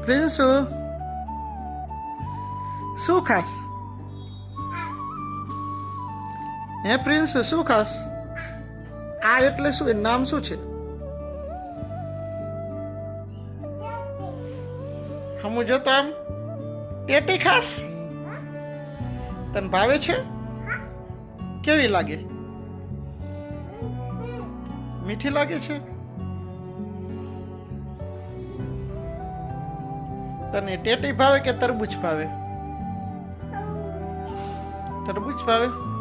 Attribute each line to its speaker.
Speaker 1: પ્રિન્સુ શું ખાસ? હે પ્રિન્સુ શું ખાસ? આ એટલે શું? એનું નામ શું છે? હમું જોતો આમ ટેટી ખાસ? તને ભાવે છે? કેવી લાગે? મીઠી લાગે છે? તને ટેટી ભાવે કે તરબૂચ ભાવે? તરબૂચ ભાવે?